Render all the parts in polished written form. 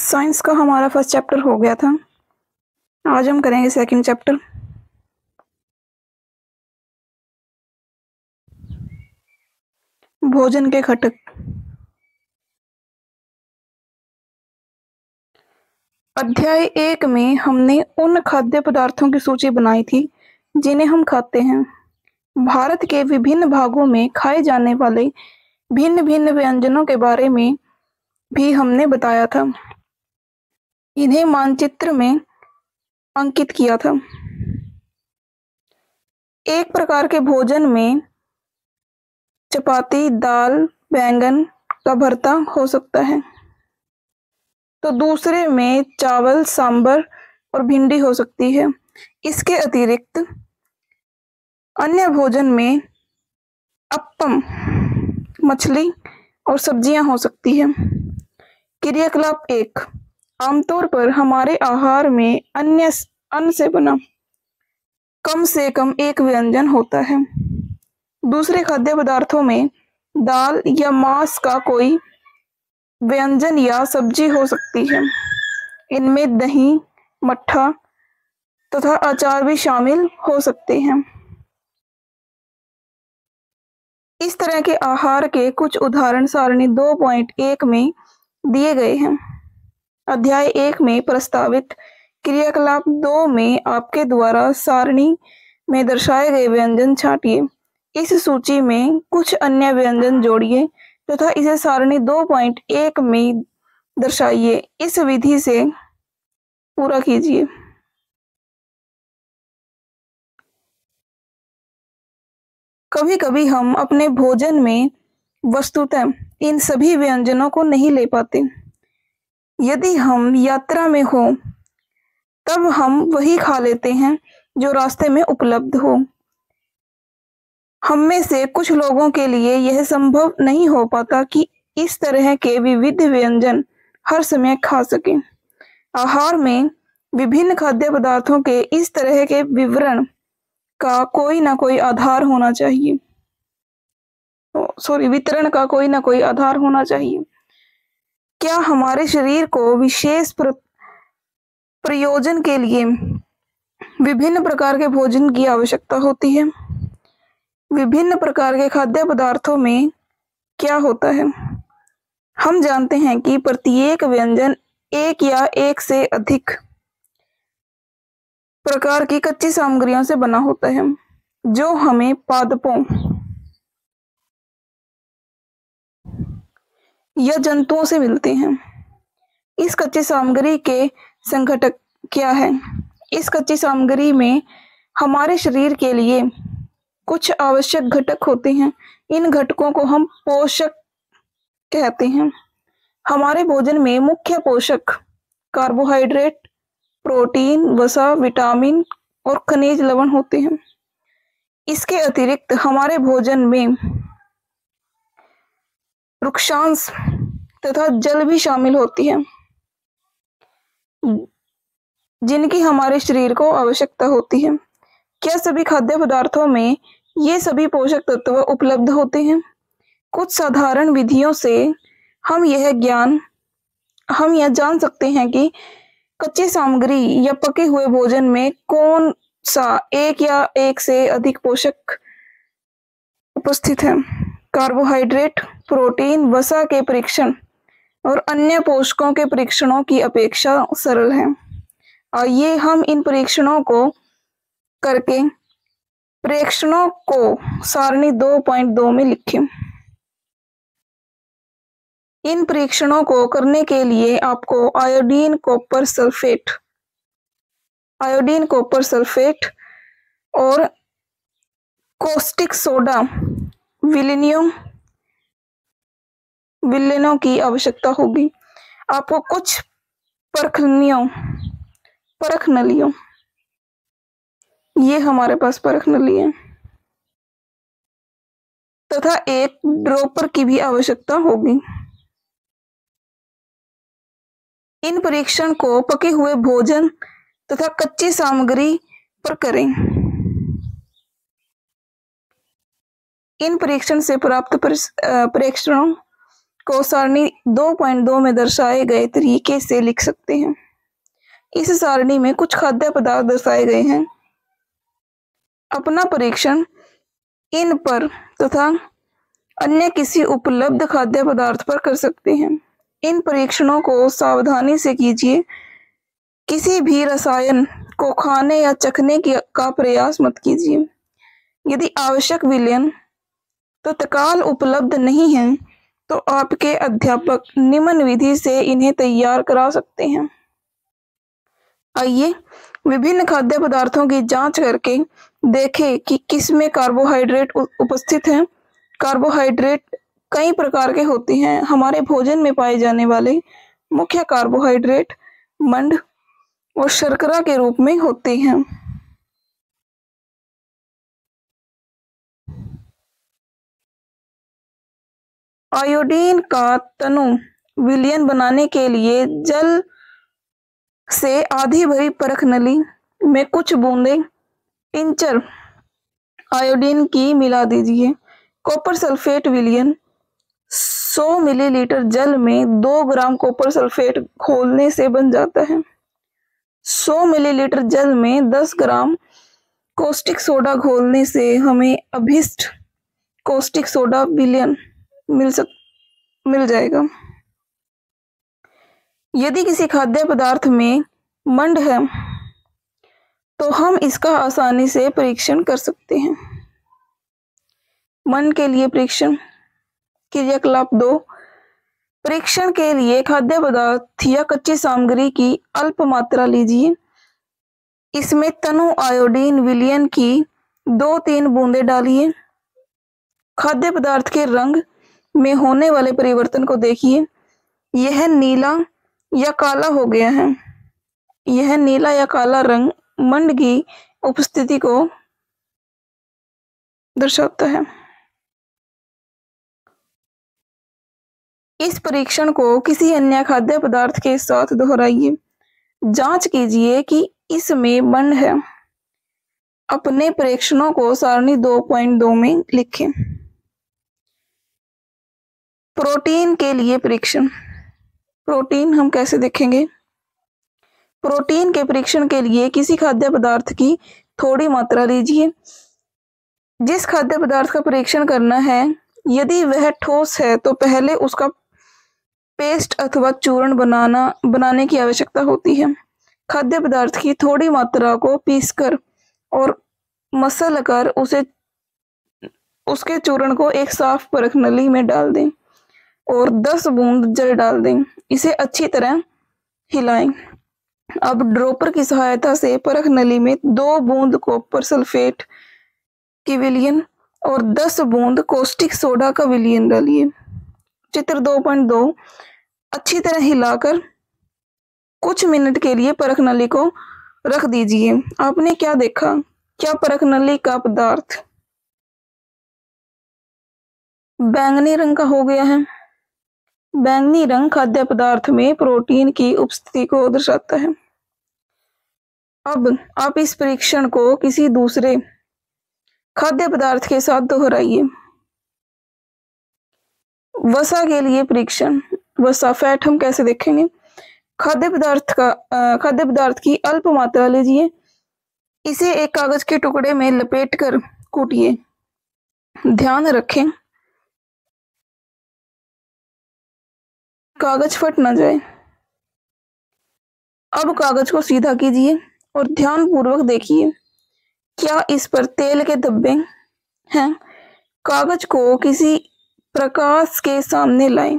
Science का हमारा first chapter हो गया था। आज हम करेंगे सेकंड चैप्टर। भोजन के घटक। अध्याय 1 में हमने उन खाद्य पदार्थों की सूची बनाई थी जिन्हें हम खाते हैं। भारत के विभिन्न भागों में खाए जाने वाले भिन्न भिन्न व्यंजनों के बारे में भी हमने बताया था। इन्हें मानचित्र में अंकित किया था। एक प्रकार के भोजन में चपाती, दाल, बैंगन का भरता हो सकता है, तो दूसरे में चावल, सांभर और भिंडी हो सकती है। इसके अतिरिक्त अन्य भोजन में अप्पम, मछली और सब्जियां हो सकती है। क्रियाकलाप 1। आमतौर पर हमारे आहार में अन्न से बना कम से कम एक व्यंजन होता है। दूसरे खाद्य पदार्थों में दाल या मांस का कोई व्यंजन या सब्जी हो सकती है। इनमें दही, मट्ठा तथा अचार भी शामिल हो सकते हैं। इस तरह के आहार के कुछ उदाहरण सारणी 2.1 में दिए गए हैं। अध्याय 1 में प्रस्तावित क्रियाकलाप 2 में आपके द्वारा सारणी में दर्शाए गए व्यंजन छांटिए। इस सूची में कुछ अन्य व्यंजन जोड़िए तथा इसे सारणी 2.1 में दर्शाइए। इस विधि से पूरा कीजिए। कभी कभी हम अपने भोजन में वस्तुतः इन सभी व्यंजनों को नहीं ले पाते। यदि हम यात्रा में हो तब हम वही खा लेते हैं जो रास्ते में उपलब्ध हो। हम में से कुछ लोगों के लिए यह संभव नहीं हो पाता कि इस तरह के विविध व्यंजन हर समय खा सकें। आहार में विभिन्न खाद्य पदार्थों के इस तरह के विवरण का कोई ना कोई आधार होना चाहिए। वितरण का कोई ना कोई आधार होना चाहिए। क्या हमारे शरीर को विशेष प्रयोजन के लिए विभिन्न प्रकार के भोजन की आवश्यकता होती है? विभिन्न प्रकार के खाद्य पदार्थों में क्या होता है? हम जानते हैं कि प्रत्येक व्यंजन एक या एक से अधिक प्रकार की कच्ची सामग्रियों से बना होता है, जो हमें पादपों या जंतुओं से मिलते हैं। इस कच्ची सामग्री के संघटक क्या है? इस कच्ची सामग्री में हमारे शरीर के लिए कुछ आवश्यक घटक होते हैं। इन घटकों को हम पोषक कहते हैं। हमारे भोजन में मुख्य पोषक कार्बोहाइड्रेट, प्रोटीन, वसा, विटामिन और खनिज लवण होते हैं। इसके अतिरिक्त हमारे भोजन में रुक्षांश तथा जल भी शामिल होती है, जिनकी हमारे शरीर को आवश्यकता होती है। क्या सभी खाद्य पदार्थों में ये सभी पोषक तत्व उपलब्ध होते हैं? कुछ साधारण विधियों से हम यह जान सकते हैं कि कच्ची सामग्री या पके हुए भोजन में कौन सा एक या एक से अधिक पोषक उपस्थित है। कार्बोहाइड्रेट, प्रोटीन, वसा के परीक्षण और अन्य पोषकों के परीक्षणों की अपेक्षा सरल है। आइए हम इन परीक्षणों को करके प्रेक्षणों को सारणी 2.2 में लिखें। इन परीक्षणों को करने के लिए आपको आयोडीन कॉपर सल्फेट और कॉस्टिक सोडा विलेनों की आवश्यकता होगी। आपको कुछ परख नलियों ये हमारे पास परख नली है तथा एक ड्रॉपर की भी आवश्यकता होगी। इन परीक्षण को पके हुए भोजन तथा कच्ची सामग्री पर करें। इन परीक्षण से प्राप्त परीक्षणों को सारणी 2.2 में दर्शाए गए तरीके से लिख सकते हैं। इस सारणी में कुछ खाद्य पदार्थ दर्शाए गए हैं। अपना परीक्षण इन पर तथा अन्य किसी उपलब्ध खाद्य पदार्थ पर कर सकते हैं। इन परीक्षणों को सावधानी से कीजिए। किसी भी रसायन को खाने या चखने का प्रयास मत कीजिए। यदि आवश्यक विलयन तत्काल उपलब्ध नहीं है तो आपके अध्यापक निम्न विधि से इन्हें तैयार करा सकते हैं। आइए विभिन्न खाद्य पदार्थों की जांच करके देखें कि किसमें कार्बोहाइड्रेट उपस्थित है। कार्बोहाइड्रेट कई प्रकार के होते हैं। हमारे भोजन में पाए जाने वाले मुख्य कार्बोहाइड्रेट मंड और शर्करा के रूप में होते हैं। आयोडीन का तनु विलयन बनाने के लिए जल से आधी भरी परख नली में कुछ बूंदें टिंचर आयोडीन की मिला दीजिए। कॉपर सल्फेट विलयन 100 मिलीलीटर जल में 2 ग्राम कॉपर सल्फेट घोलने से बन जाता है। 100 मिलीलीटर जल में 10 ग्राम कॉस्टिक सोडा घोलने से हमें अभिष्ट कॉस्टिक सोडा विलयन मिल जाएगा। यदि किसी खाद्य पदार्थ में मंड है तो हम इसका आसानी से परीक्षण कर सकते हैं। मंड के लिए परीक्षण क्रियाकलाप 2। परीक्षण के लिए खाद्य पदार्थ या कच्ची सामग्री की अल्प मात्रा लीजिए। इसमें तनु आयोडीन विलयन की 2-3 बूंदें डालिए। खाद्य पदार्थ के रंग में होने वाले परिवर्तन को देखिए। यह नीला या काला हो गया है। यह नीला या काला रंग मंड की उपस्थिति को दर्शाता है। इस परीक्षण को किसी अन्य खाद्य पदार्थ के साथ दोहराइए। जांच कीजिए कि इसमें मंड है। अपने परीक्षणों को सारणी 2.2 में लिखें। प्रोटीन के लिए परीक्षण। प्रोटीन हम कैसे देखेंगे? प्रोटीन के परीक्षण के लिए किसी खाद्य पदार्थ की थोड़ी मात्रा लीजिए। जिस खाद्य पदार्थ का परीक्षण करना है, यदि वह ठोस है तो पहले उसका पेस्ट अथवा चूर्ण बनाने की आवश्यकता होती है। खाद्य पदार्थ की थोड़ी मात्रा को पीसकर और मसल कर उसके चूर्ण को एक साफ परख नली में डाल दें और 10 बूंद जल डाल दें। इसे अच्छी तरह हिलाएं। अब ड्रॉपर की सहायता से परख नली में 2 बूंद कॉपर सल्फेट की विलयन और 10 बूंद कॉस्टिक सोडा का विलयन डालिए। चित्र 2.2। अच्छी तरह हिलाकर कुछ मिनट के लिए परख नली को रख दीजिए। आपने क्या देखा? क्या परख नली का पदार्थ बैंगनी रंग का हो गया है? बैंगनी रंग खाद्य पदार्थ में प्रोटीन की उपस्थिति को दर्शाता है। अब आप इस परीक्षण को किसी दूसरे खाद्य पदार्थ के साथ दोहराइए। वसा के लिए परीक्षण। वसा फैट हम कैसे देखेंगे? खाद्य पदार्थ की अल्प मात्रा लीजिए। इसे एक कागज के टुकड़े में लपेटकर कूटिए। ध्यान रखें कागज फट न जाए। अब कागज को सीधा कीजिए और ध्यानपूर्वक देखिए, क्या इस पर तेल के धब्बे हैं? कागज को किसी प्रकाश के सामने लाएं।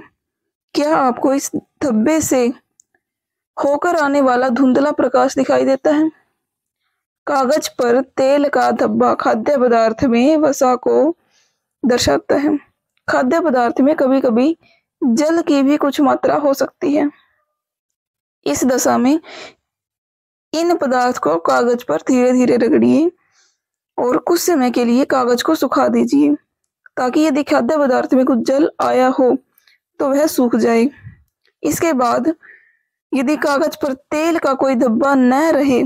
क्या आपको इस धब्बे से होकर आने वाला धुंधला प्रकाश दिखाई देता है? कागज पर तेल का धब्बा खाद्य पदार्थ में वसा को दर्शाता है। खाद्य पदार्थ में कभी कभी जल की भी कुछ मात्रा हो सकती है। इस दशा में इन पदार्थ को कागज पर धीरे धीरे रगड़िए और कुछ समय के लिए कागज को सुखा दीजिए, ताकि यदि खाद्य पदार्थ में कुछ जल आया हो तो वह सूख जाए। इसके बाद यदि कागज पर तेल का कोई धब्बा न रहे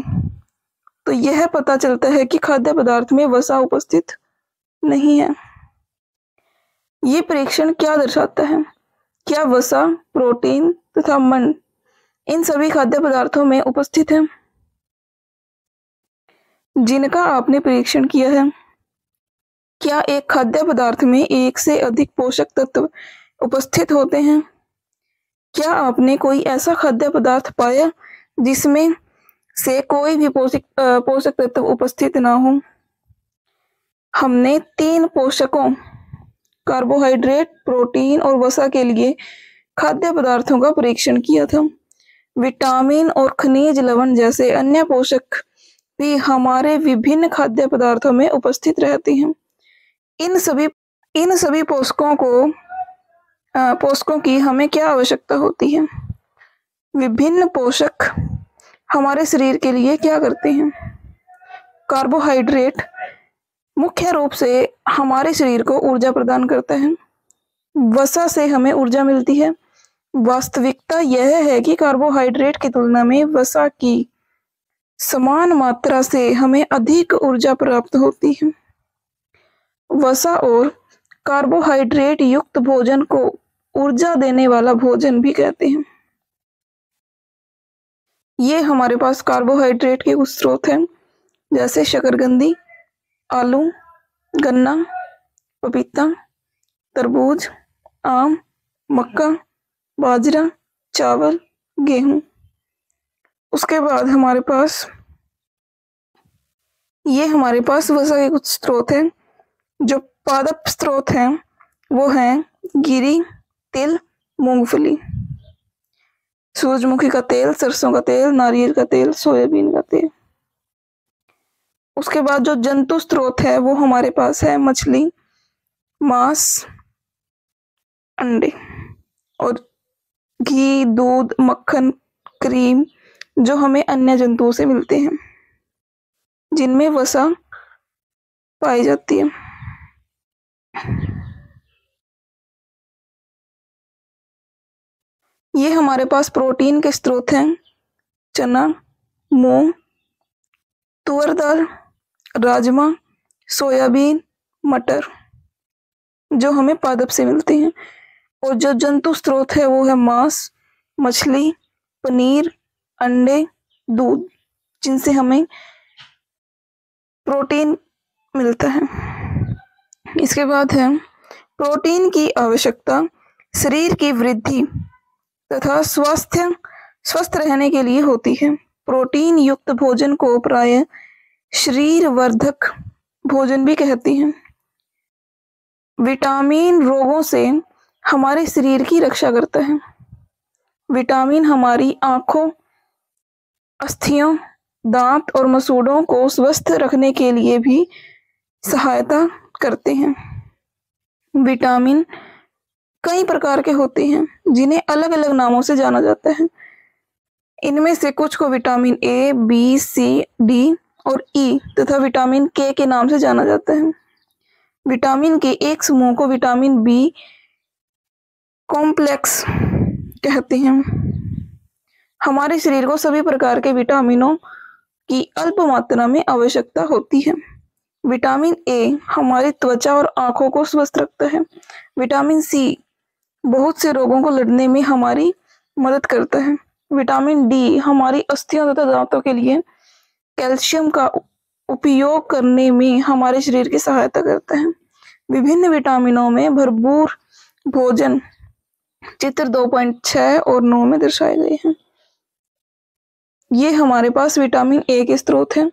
तो यह पता चलता है कि खाद्य पदार्थ में वसा उपस्थित नहीं है। ये परीक्षण क्या दर्शाता है? क्या वसा, प्रोटीन तथा मंड इन सभी खाद्य पदार्थों में उपस्थित है जिनका आपने परीक्षण किया है? क्या एक खाद्य पदार्थ में एक से अधिक पोषक तत्व उपस्थित होते हैं? क्या आपने कोई ऐसा खाद्य पदार्थ पाया जिसमें से कोई भी पोषक तत्व उपस्थित ना हो? हमने 3 पोषकों कार्बोहाइड्रेट, प्रोटीन और वसा के लिए खाद्य पदार्थों का परीक्षण किया था। विटामिन और खनिज लवण जैसे अन्य पोषक भी हमारे विभिन्न खाद्य पदार्थों में उपस्थित रहते हैं। इन सभी पोषकों की हमें क्या आवश्यकता होती है? विभिन्न पोषक हमारे शरीर के लिए क्या करते हैं? कार्बोहाइड्रेट मुख्य रूप से हमारे शरीर को ऊर्जा प्रदान करता है। वसा से हमें ऊर्जा मिलती है। वास्तविकता यह है कि कार्बोहाइड्रेट की तुलना में वसा की समान मात्रा से हमें अधिक ऊर्जा प्राप्त होती है। वसा और कार्बोहाइड्रेट युक्त भोजन को ऊर्जा देने वाला भोजन भी कहते हैं। ये हमारे पास कार्बोहाइड्रेट के कुछ स्रोत हैं, जैसे शकरकंदी, आलू, गन्ना, पपीता, तरबूज, आम, मक्का, बाजरा, चावल, गेहूं। उसके बाद हमारे पास वसा के कुछ स्रोत हैं। जो पादप स्रोत हैं वो हैं गिरी, तिल, मूंगफली, सूरजमुखी का तेल, सरसों का तेल, नारियल का तेल, सोयाबीन का तेल। उसके बाद जो जंतु स्रोत है वो हमारे पास है मछली, मांस, अंडे और घी, दूध, मक्खन, क्रीम जो हमें अन्य जंतुओं से मिलते हैं जिनमें वसा पाई जाती है। ये हमारे पास प्रोटीन के स्रोत हैं चना, मूंग, तुअर दाल, राजमा, सोयाबीन, मटर जो हमें पादप से मिलते हैं। और जो जंतु स्रोत है वो है मांस, मछली, पनीर, अंडे, दूध जिनसे हमें प्रोटीन मिलता है। इसके बाद है प्रोटीन की आवश्यकता शरीर की वृद्धि तथा स्वस्थ रहने के लिए होती है। प्रोटीन युक्त भोजन को प्रायः शरीर वर्धक भोजन भी कहते हैं। विटामिन रोगों से हमारे शरीर की रक्षा करता है। विटामिन हमारी आंखों, अस्थियों, दांत और मसूड़ों को स्वस्थ रखने के लिए भी सहायता करते हैं। विटामिन कई प्रकार के होते हैं जिन्हें अलग अलग नामों से जाना जाता है। इनमें से कुछ को vitamin A, B, C, D और ई तथा विटामिन के नाम से जाना जाता है। विटामिन के एक समूह को विटामिन बी कॉम्प्लेक्स कहते हैं। हमारे शरीर को सभी प्रकार के विटामिनों की अल्प मात्रा में आवश्यकता होती है। विटामिन ए हमारी त्वचा और आंखों को स्वस्थ रखता है। विटामिन सी बहुत से रोगों को लड़ने में हमारी मदद करता है। विटामिन डी हमारी अस्थियों तथा दांतों के लिए कैल्शियम का उपयोग करने में हमारे शरीर की सहायता करता है। विभिन्न विटामिनों में भरपूर भोजन चित्र 2.6 और 9 में दर्शाए गए हैं। ये हमारे पास विटामिन ए के स्रोत हैं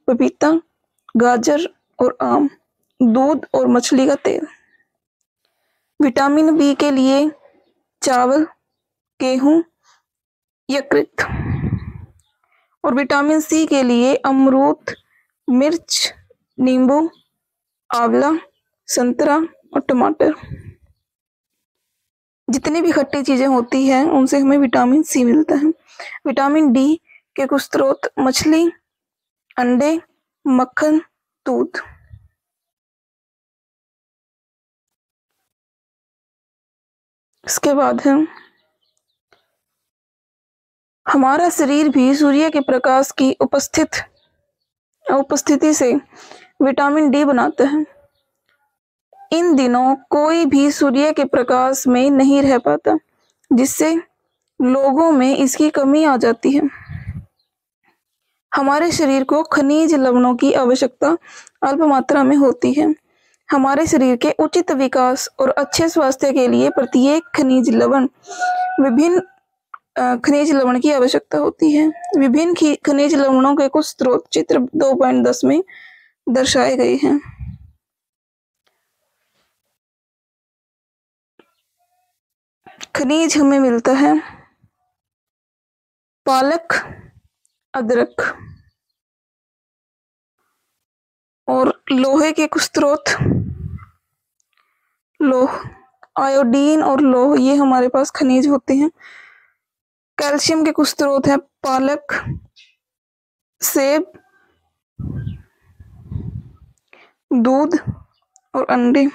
पपीता, गाजर और आम, दूध और मछली का तेल। विटामिन बी के लिए चावल, गेहूं, यकृत। और विटामिन सी के लिए अमरूद, मिर्च, नींबू, आंवला, संतरा और टमाटर। जितनी भी खट्टी चीजें होती हैं उनसे हमें विटामिन सी मिलता है। विटामिन डी के कुछ स्रोत मछली, अंडे, मक्खन, दूध। इसके बाद है हमारा शरीर भी सूर्य के प्रकाश की उपस्थिति से विटामिन डी बनाता है। इन दिनों कोई भी सूर्य के प्रकाश में नहीं रह पाता, जिससे लोगों में इसकी कमी आ जाती है। हमारे शरीर को खनिज लवणों की आवश्यकता अल्प मात्रा में होती है। हमारे शरीर के उचित विकास और अच्छे स्वास्थ्य के लिए प्रत्येक खनिज लवण की आवश्यकता होती है। विभिन्न खनिज लवणों के कुछ स्रोत चित्र 2.10 में दर्शाए गए हैं। खनिज हमें मिलता है पालक, अदरक, और लोहे के कुछ स्रोत, लोह, आयोडीन और लोह, ये हमारे पास खनिज होते हैं। कैल्शियम के कुछ स्रोत हैं पालक, सेब, दूध और अंडे।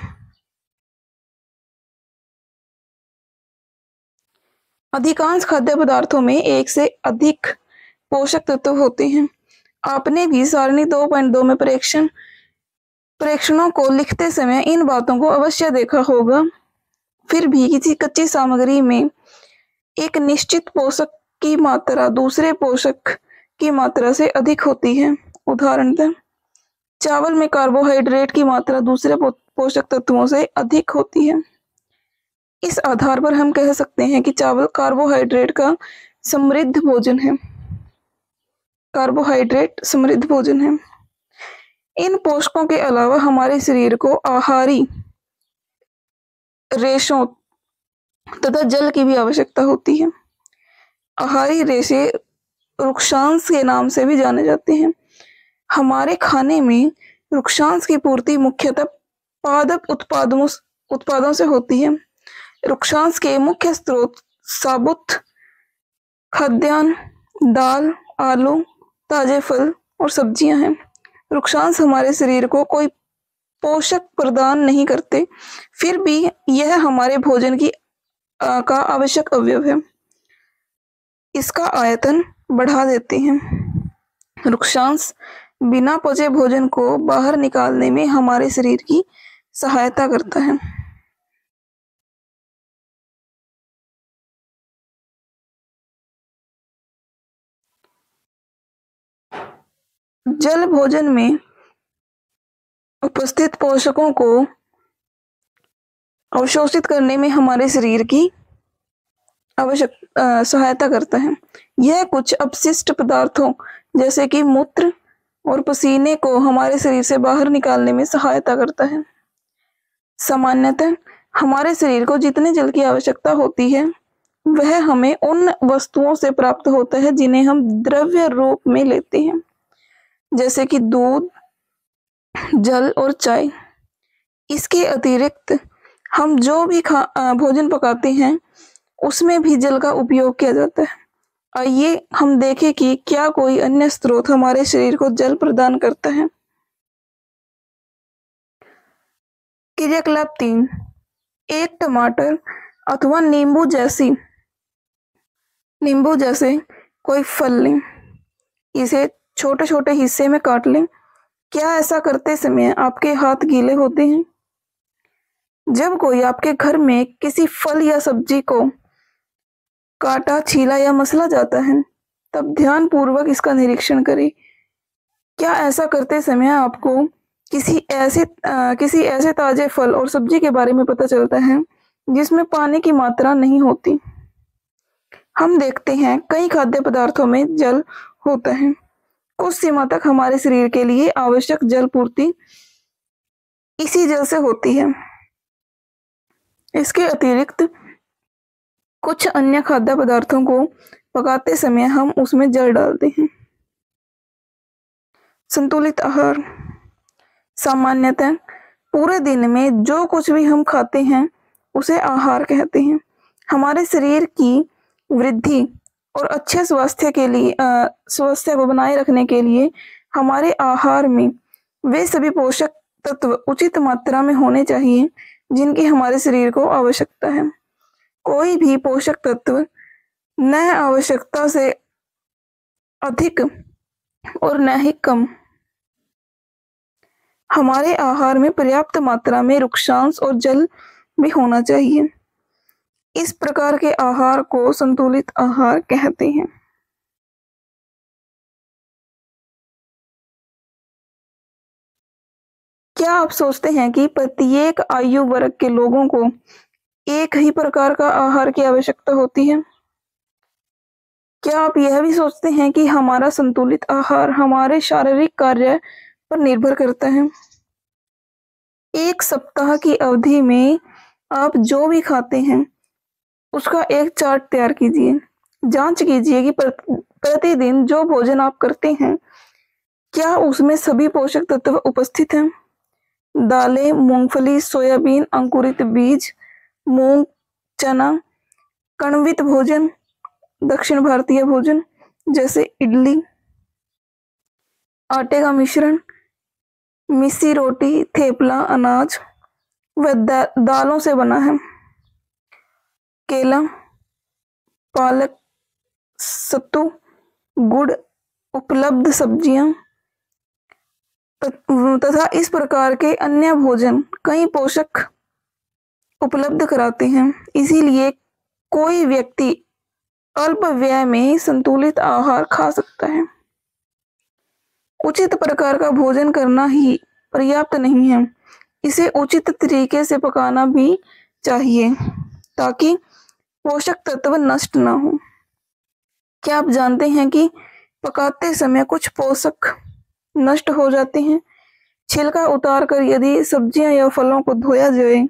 अधिकांश खाद्य पदार्थों में एक से अधिक पोषक तत्व होते हैं। आपने भी सारणी 2.2 में प्रेक्षणों को लिखते समय इन बातों को अवश्य देखा होगा। फिर भी किसी कच्ची सामग्री में एक निश्चित पोषक की मात्रा दूसरे पोषक की मात्रा से अधिक होती है। उदाहरणतः चावल में कार्बोहाइड्रेट की मात्रा दूसरे पोषक तत्वों से अधिक होती है। इस आधार पर हम कह सकते हैं कि चावल कार्बोहाइड्रेट का समृद्ध भोजन है। कार्बोहाइड्रेट समृद्ध भोजन है। इन पोषकों के अलावा हमारे शरीर को आहारी रेशों तथा जल की भी आवश्यकता होती है। आहारी रेशे रुक्षांश के नाम से भी जाने जाते हैं। हमारे खाने में रुक्षांश की पूर्ति मुख्यतः पादप उत्पादों से होती है। रुक्षांश के मुख्य स्रोत साबुत खाद्यान्न, दाल, आलू, ताजे फल और सब्जियां हैं। रुक्षांश हमारे शरीर को कोई पोषक प्रदान नहीं करते, फिर भी यह हमारे भोजन का आवश्यक अवयव है। इसका आयतन बढ़ा देते हैं। रुक्षांश बिना पचे भोजन को बाहर निकालने में हमारे शरीर की सहायता करता है। जल भोजन में उपस्थित पोषकों को अवशोषित करने में हमारे शरीर की सहायता करता है। यह कुछ अपशिष्ट पदार्थों जैसे कि मूत्र और पसीने को हमारे शरीर से बाहर निकालने में सहायता करता है। सामान्यतः हमारे शरीर को जितने जल की आवश्यकता होती है वह हमें उन वस्तुओं से प्राप्त होता है जिन्हें हम द्रव्य रूप में लेते हैं, जैसे कि दूध, जल और चाय। इसके अतिरिक्त हम जो भी भोजन पकाते हैं उसमें भी जल का उपयोग किया जाता है। आइए हम देखें कि क्या कोई अन्य स्रोत हमारे शरीर को जल प्रदान करता है। क्रियाकलाप 3, एक टमाटर अथवा नींबू जैसे कोई फल लें, इसे छोटे छोटे हिस्से में काट लें। क्या ऐसा करते समय आपके हाथ गीले होते हैं? जब कोई आपके घर में किसी फल या सब्जी को काटा, छीला या मसला जाता है तब ध्यान पूर्वक इसका निरीक्षण करें। क्या ऐसा करते समय आपको किसी ऐसे ताजे फल और सब्जी के बारे में पता चलता है जिसमें पानी की मात्रा नहीं होती? हम देखते हैं कई खाद्य पदार्थों में जल होता है। कुछ सीमा तक हमारे शरीर के लिए आवश्यक जल पूर्ति इसी जल से होती है। इसके अतिरिक्त कुछ अन्य खाद्य पदार्थों को पकाते समय हम उसमें जल डालते हैं। संतुलित आहार। सामान्यतः पूरे दिन में जो कुछ भी हम खाते हैं उसे आहार कहते हैं। हमारे शरीर की वृद्धि और अच्छे स्वास्थ्य को बनाए रखने के लिए हमारे आहार में वे सभी पोषक तत्व उचित मात्रा में होने चाहिए जिनकी हमारे शरीर को आवश्यकता है। कोई भी पोषक तत्व न आवश्यकता से अधिक और न ही कम हमारे आहार में पर्याप्त मात्रा में रुक्षांश और जल भी होना चाहिए। इस प्रकार के आहार को संतुलित आहार कहते हैं। क्या आप सोचते हैं कि प्रत्येक आयु वर्ग के लोगों को एक ही प्रकार का आहार की आवश्यकता होती है? क्या आप यह भी सोचते हैं कि हमारा संतुलित आहार हमारे शारीरिक कार्य पर निर्भर करता है? एक सप्ताह की अवधि में आप जो भी खाते हैं उसका एक चार्ट तैयार कीजिए। जांच कीजिए कि प्रतिदिन जो भोजन आप करते हैं क्या उसमें सभी पोषक तत्व उपस्थित हैं। दालें, मूंगफली, सोयाबीन, अंकुरित बीज, मूंग, चना, कणवित भोजन, दक्षिण भारतीय भोजन जैसे इडली, आटे का मिश्रण, मिस्सी रोटी, थेपला, अनाज व दालों से बना है। केला, पालक, सत्तू, गुड़, उपलब्ध सब्जियां तथा इस प्रकार के अन्य भोजन कई पोषक उपलब्ध कराते हैं। इसीलिए कोई व्यक्ति अल्प व्यय में संतुलित आहार खा सकता है। उचित प्रकार का भोजन करना ही पर्याप्त नहीं है, इसे उचित तरीके से पकाना भी चाहिए ताकि पोषक तत्व नष्ट ना हो। क्या आप जानते हैं कि पकाते समय कुछ पोषक नष्ट हो जाते हैं? छिलका उतारकर यदि सब्जियां या फलों को धोया जाए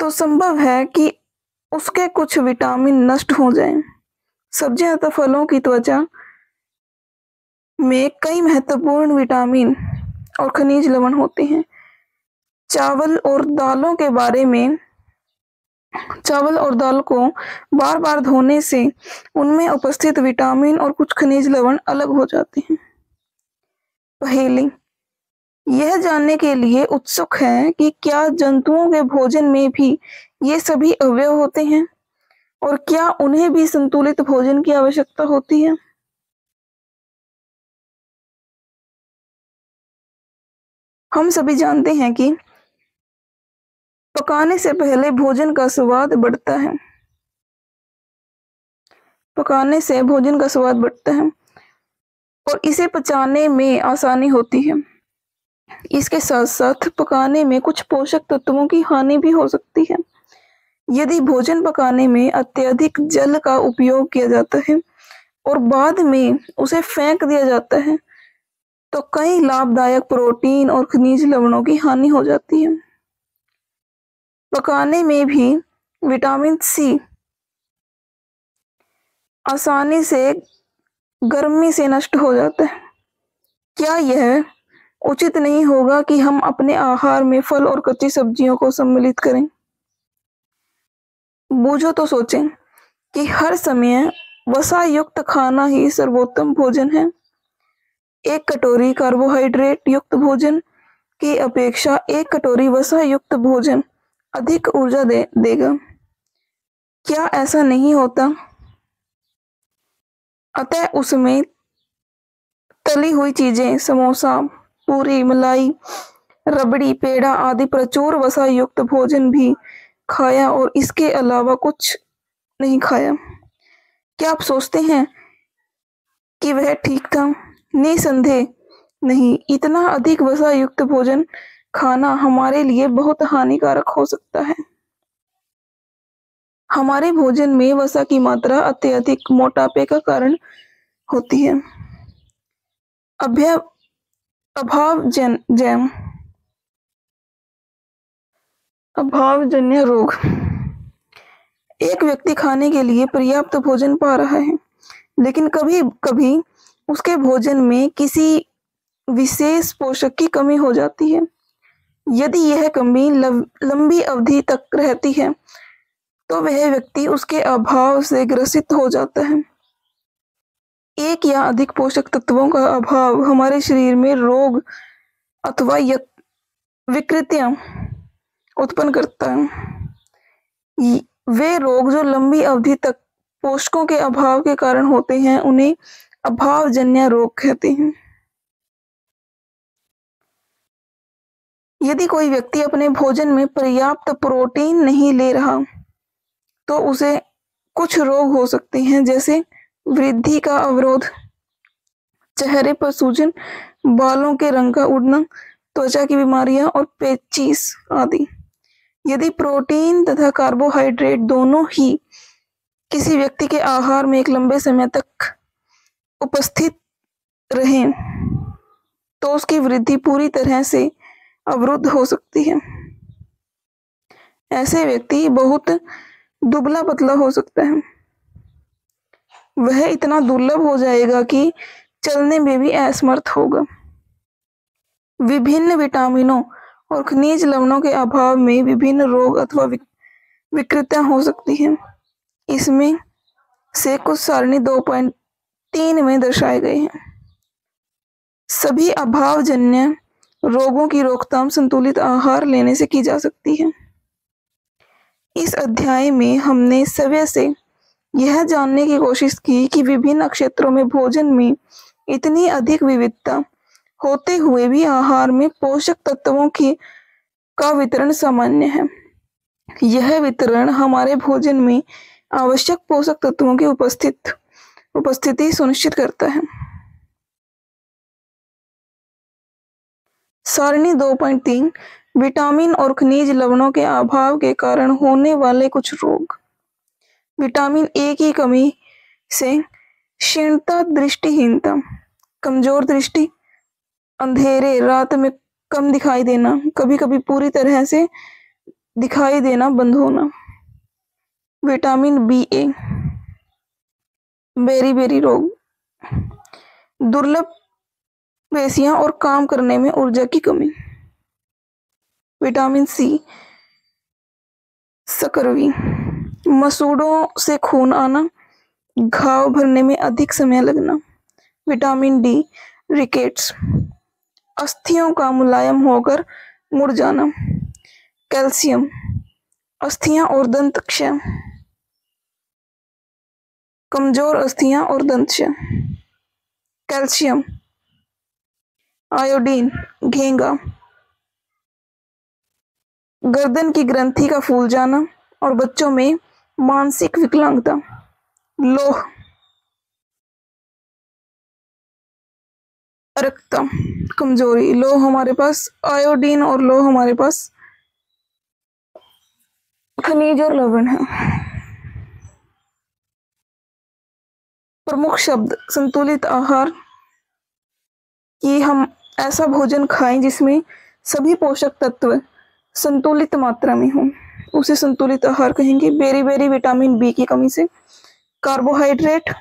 तो संभव है कि उसके कुछ विटामिन नष्ट हो जाएं। सब्जियां तथा फलों की त्वचा में कई महत्वपूर्ण विटामिन और खनिज लवण होते हैं। चावल और दाल को बार बार धोने से उनमें उपस्थित विटामिन और कुछ खनिज लवण अलग हो जाते हैं। पहेली, यह जानने के लिए उत्सुक है कि क्या जंतुओं के भोजन में भी ये सभी अवयव होते हैं और क्या उन्हें भी संतुलित भोजन की आवश्यकता होती है? हम सभी जानते हैं कि पकाने से पहले भोजन का स्वाद बढ़ता है। पकाने से भोजन का स्वाद बढ़ता है और इसे पचाने में आसानी होती है। इसके साथ साथ पकाने में कुछ पोषक तत्वों की हानि भी हो सकती है। यदि भोजन पकाने में अत्यधिक जल का उपयोग किया जाता है और बाद में उसे फेंक दिया जाता है तो कई लाभदायक प्रोटीन और खनिज लवणों की हानि हो जाती है। पकाने में भी विटामिन सी आसानी से गर्मी से नष्ट हो जाता है। क्या यह उचित नहीं होगा कि हम अपने आहार में फल और कच्ची सब्जियों को सम्मिलित करें? बूझो तो सोचें कि हर समय वसा युक्त खाना ही सर्वोत्तम भोजन है। एक कटोरी कार्बोहाइड्रेट युक्त भोजन की अपेक्षा एक कटोरी वसा युक्त भोजन अधिक ऊर्जा देगा। क्या ऐसा नहीं होता? अतः उसमें तली हुई चीजें, समोसा, पूरी, मलाई, रबड़ी, पेड़ा आदि प्रचुर वसा युक्त भोजन भी खाया और इसके अलावा कुछ नहीं खाया। क्या आप सोचते हैं कि वह ठीक था? निसंदेह नहीं। इतना अधिक वसा युक्त भोजन खाना हमारे लिए बहुत हानिकारक हो सकता है। हमारे भोजन में वसा की मात्रा अत्यधिक मोटापे का कारण होती है। अभावजन्य रोग। एक व्यक्ति खाने के लिए पर्याप्त भोजन पा रहा है लेकिन कभी कभी उसके भोजन में किसी विशेष पोषक की कमी हो जाती है। यदि यह कमी लंबी अवधि तक रहती है तो वह व्यक्ति उसके अभाव से ग्रसित हो जाता है। एक या अधिक पोषक तत्वों का अभाव हमारे शरीर में रोग अथवा विकृतियां उत्पन्न करता है। वे रोग जो लंबी अवधि तक पोषकों के अभाव के कारण होते हैं उन्हें अभावजन्य रोग कहते हैं। यदि कोई व्यक्ति अपने भोजन में पर्याप्त प्रोटीन नहीं ले रहा तो उसे कुछ रोग हो सकते हैं, जैसे वृद्धि का अवरोध, चेहरे पर सूजन, बालों के रंग का उड़ना, त्वचा की बीमारियां और पेचिश आदि। यदि प्रोटीन तथा कार्बोहाइड्रेट दोनों ही किसी व्यक्ति के आहार में एक लंबे समय तक उपस्थित रहें तो उसकी वृद्धि पूरी तरह से अवरुद्ध हो सकती है। ऐसे व्यक्ति बहुत दुबला पतला हो सकता है। वह इतना दुर्लभ हो जाएगा कि चलने में भी असमर्थ होगा। विभिन्न विटामिनों और खनिज लवणों के अभाव में विभिन्न रोग अथवा विकृतियां हो सकती हैं। इसमें से कुछ सारणी 2.3 में दर्शाए गए हैं। सभी अभावजन्य रोगों की रोकथाम संतुलित आहार लेने से की जा सकती है। इस अध्याय में हमने सवय से यह जानने की कोशिश की कि विभिन्न क्षेत्रों में भोजन में इतनी अधिक विविधता होते हुए भी आहार में पोषक तत्वों का वितरण सामान्य है। यह वितरण हमारे भोजन में आवश्यक पोषक तत्वों की उपस्थिति सुनिश्चित करता है। सारणी 2.3 विटामिन और खनिज लवणों के अभाव के कारण होने वाले कुछ रोग। विटामिन ए की कमी से क्षीणता, दृष्टिहीनता, कमजोर दृष्टि, अंधेरे, रात में कम दिखाई देना, कभी कभी पूरी तरह से दिखाई देना बंद होना। विटामिन बी ए, बेरी रोग, दुर्लभ पेशियां और काम करने में ऊर्जा की कमी। विटामिन सी, सकरवी, मसूड़ों से खून आना, घाव भरने में अधिक समय लगना। विटामिन डी, रिकेट्स, अस्थियों का मुलायम होकर मुड़ जाना। कैल्शियम, अस्थियां और दंत क्षय, कमजोर अस्थियां और दंत क्षय। कैल्शियम, आयोडीन, घेंगा, गर्दन की ग्रंथि का फूल जाना और बच्चों में मानसिक विकलांगता। लोह, अरक्ता, कमजोरी। लोह हमारे पास आयोडीन और लोह हमारे पास खनिज और लवण है। प्रमुख शब्द संतुलित आहार, कि हम ऐसा भोजन खाएं जिसमें सभी पोषक तत्व संतुलित मात्रा में हों, उसे संतुलित आहार कहेंगे। बेरी विटामिन बी की कमी से कार्बोहाइड्रेट,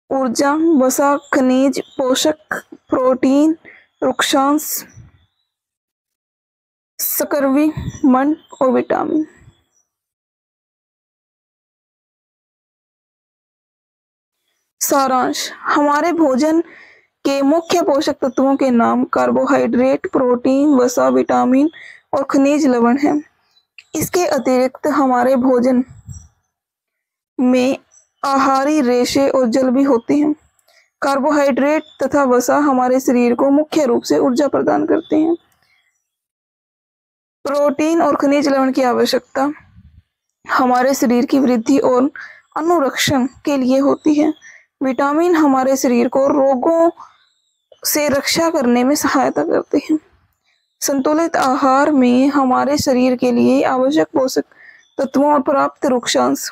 ऊर्जा, वसा, खनिज, पोषक, प्रोटीन, रुक्षांश, सकरवी, मंड और विटामिन। सारांश, हमारे भोजन के मुख्य पोषक तत्वों के नाम कार्बोहाइड्रेट, प्रोटीन, वसा, विटामिन और खनिज लवण हैं। इसके अतिरिक्त हमारे भोजन में आहारी रेशे और जल भी होते हैं। कार्बोहाइड्रेट तथा वसा हमारे शरीर को मुख्य रूप से ऊर्जा प्रदान करते हैं। प्रोटीन और खनिज लवण की आवश्यकता हमारे शरीर की वृद्धि और अनुरक्षण के लिए होती है। विटामिन हमारे शरीर को रोगों से रक्षा करने में सहायता करते हैं। संतुलित आहार में हमारे शरीर के लिए आवश्यक पोषक तत्वों और पर्याप्त रुक्षांश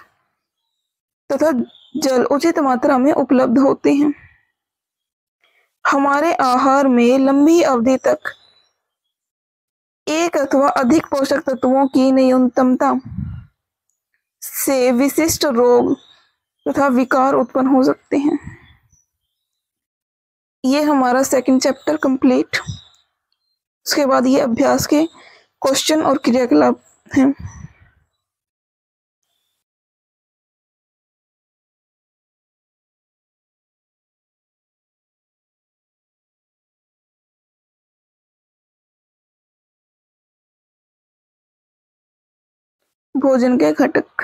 तथा जल उचित मात्रा में उपलब्ध होते हैं। हमारे आहार में लंबी अवधि तक एक अथवा अधिक पोषक तत्वों की न्यूनतमता से विशिष्ट रोग तथा विकार उत्पन्न हो सकते हैं। ये हमारा सेकंड चैप्टर कंप्लीट। उसके बाद ये अभ्यास के क्वेश्चन और क्रियाकलाप हैं। भोजन के घटक।